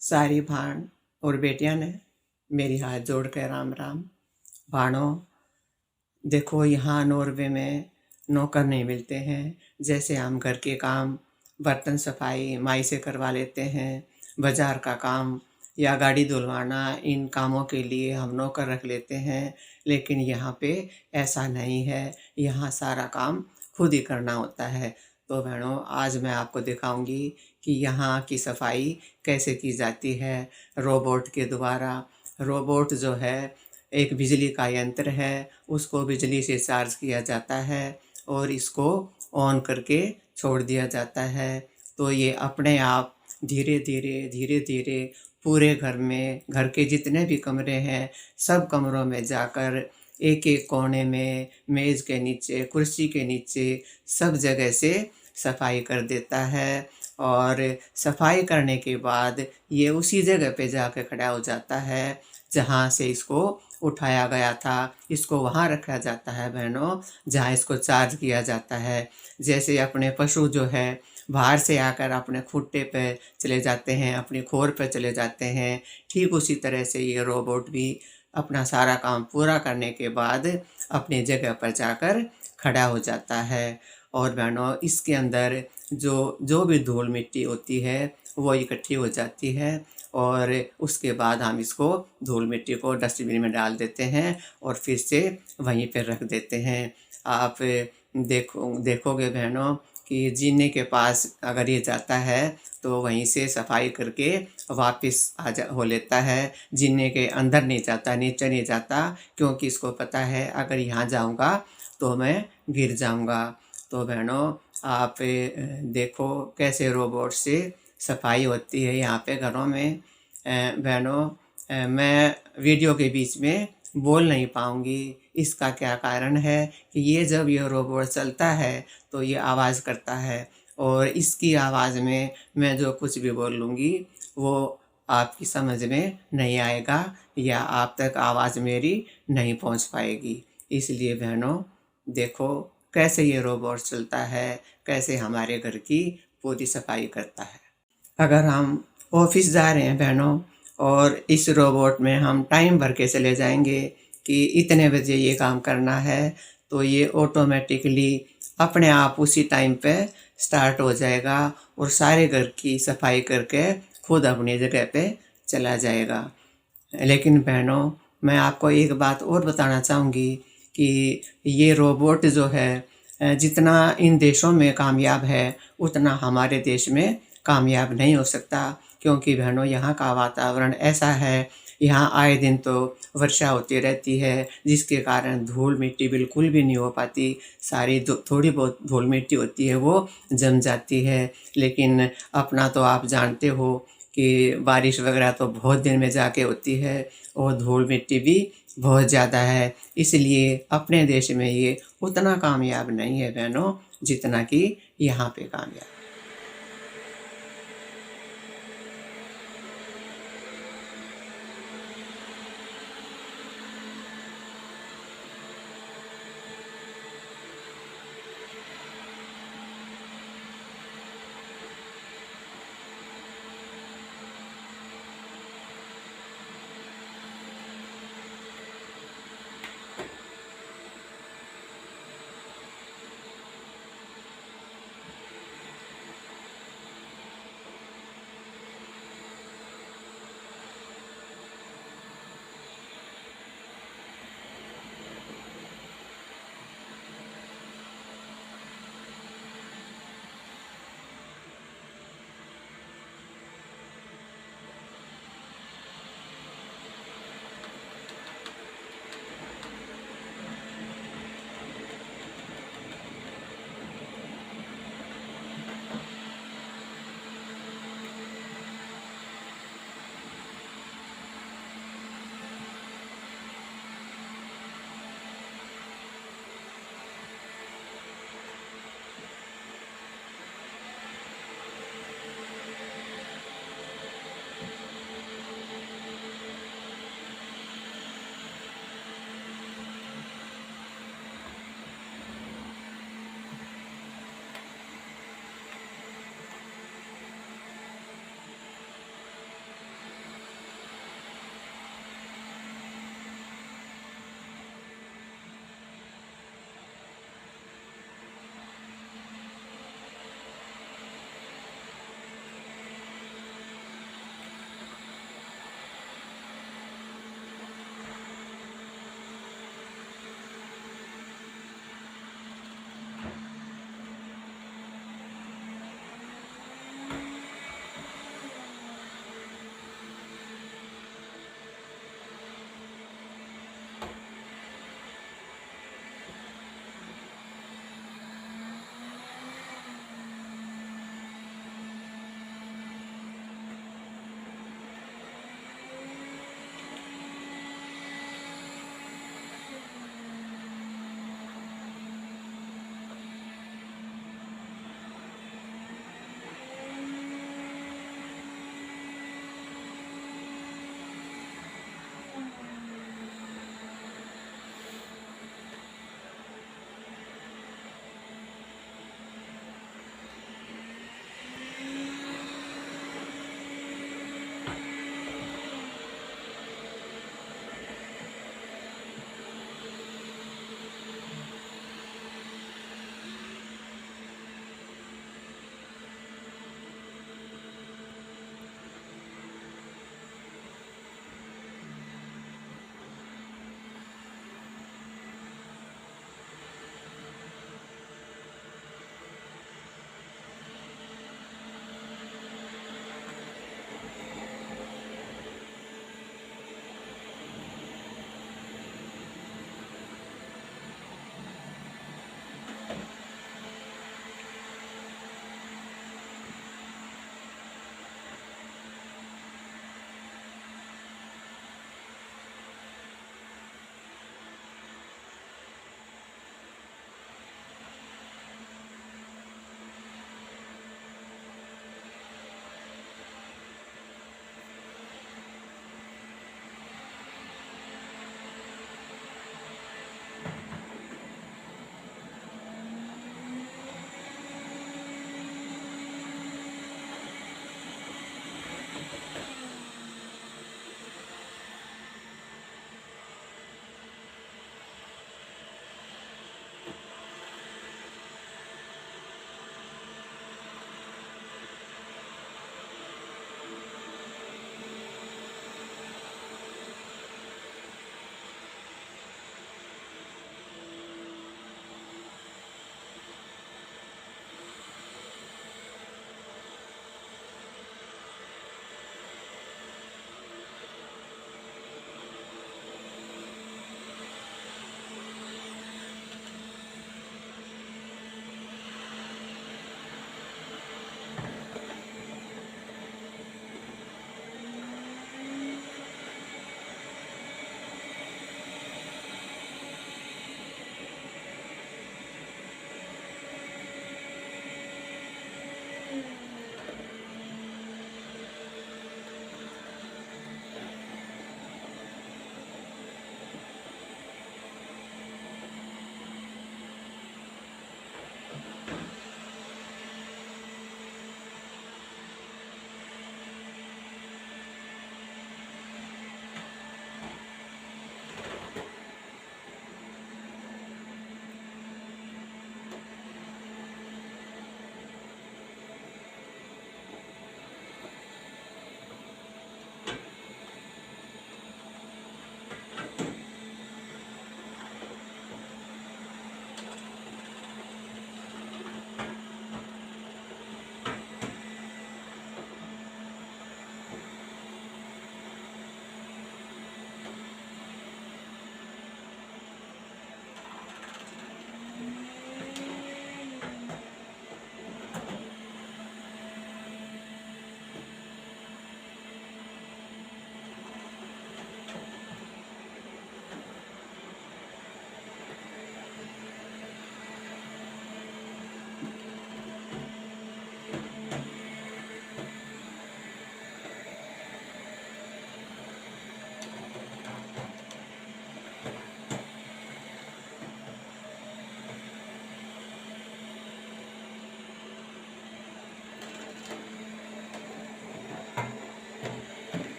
सारी भाण और बेटियां ने मेरी हाथ जोड़ के राम राम। भाणों, देखो यहाँ नॉर्वे में नौकर नहीं मिलते हैं। जैसे हम घर के काम, बर्तन सफाई माई से करवा लेते हैं, बाजार का काम या गाड़ी धुलवाना, इन कामों के लिए हम नौकर रख लेते हैं। लेकिन यहाँ पे ऐसा नहीं है, यहाँ सारा काम खुद ही करना होता है। तो बहनों, आज मैं आपको दिखाऊंगी कि यहाँ की सफाई कैसे की जाती है रोबोट के द्वारा। रोबोट जो है एक बिजली का यंत्र है, उसको बिजली से चार्ज किया जाता है और इसको ऑन करके छोड़ दिया जाता है। तो ये अपने आप धीरे धीरे पूरे घर में, घर के जितने भी कमरे हैं सब कमरों में जाकर एक एक कोने में, मेज़ के नीचे, कुर्सी के नीचे, सब जगह से सफाई कर देता है। और सफाई करने के बाद ये उसी जगह पे जाकर खड़ा हो जाता है जहाँ से इसको उठाया गया था। इसको वहाँ रखा जाता है बहनों, जहाँ इसको चार्ज किया जाता है। जैसे अपने पशु जो है बाहर से आकर अपने खुट्टे पे चले जाते हैं, अपनी खोर पे चले जाते हैं, ठीक उसी तरह से ये रोबोट भी अपना सारा काम पूरा करने के बाद अपनी जगह पर जाकर खड़ा हो जाता है। और बहनों, इसके अंदर जो जो भी धूल मिट्टी होती है वो इकट्ठी हो जाती है और उसके बाद हम इसको धूल मिट्टी को डस्टबिन में डाल देते हैं और फिर से वहीं पर रख देते हैं। आप देखोगे बहनों कि जीने के पास अगर ये जाता है तो वहीं से सफाई करके वापस हो लेता है। जीने के अंदर नहीं जाता, नीचे नहीं जाता, क्योंकि इसको पता है अगर यहाँ जाऊँगा तो मैं गिर जाऊँगा। तो बहनों, आप देखो कैसे रोबोट से सफाई होती है यहाँ पे घरों में। बहनों, मैं वीडियो के बीच में बोल नहीं पाऊँगी, इसका क्या कारण है कि ये जब ये रोबोट चलता है तो ये आवाज़ करता है और इसकी आवाज़ में मैं जो कुछ भी बोल लूँगी वो आपकी समझ में नहीं आएगा या आप तक आवाज़ मेरी नहीं पहुँच पाएगी। इसलिए बहनों, देखो कैसे ये रोबोट चलता है, कैसे हमारे घर की पूरी सफाई करता है। अगर हम ऑफिस जा रहे हैं बहनों और इस रोबोट में हम टाइम भर के चले जाएंगे कि इतने बजे ये काम करना है, तो ये ऑटोमेटिकली अपने आप उसी टाइम पे स्टार्ट हो जाएगा और सारे घर की सफाई करके खुद अपनी जगह पे चला जाएगा। लेकिन बहनों, मैं आपको एक बात और बताना चाहूँगी कि ये रोबोट जो है जितना इन देशों में कामयाब है उतना हमारे देश में कामयाब नहीं हो सकता। क्योंकि बहनों, यहाँ का वातावरण ऐसा है, यहाँ आए दिन तो वर्षा होती रहती है जिसके कारण धूल मिट्टी बिल्कुल भी नहीं हो पाती। सारी जो थोड़ी बहुत धूल मिट्टी होती है वो जम जाती है। लेकिन अपना तो आप जानते हो कि बारिश वगैरह तो बहुत दिन में जाके होती है और धूल मिट्टी भी बहुत ज़्यादा है। इसलिए अपने देश में ये उतना कामयाब नहीं है बहनों जितना कि यहाँ पे कामयाब है।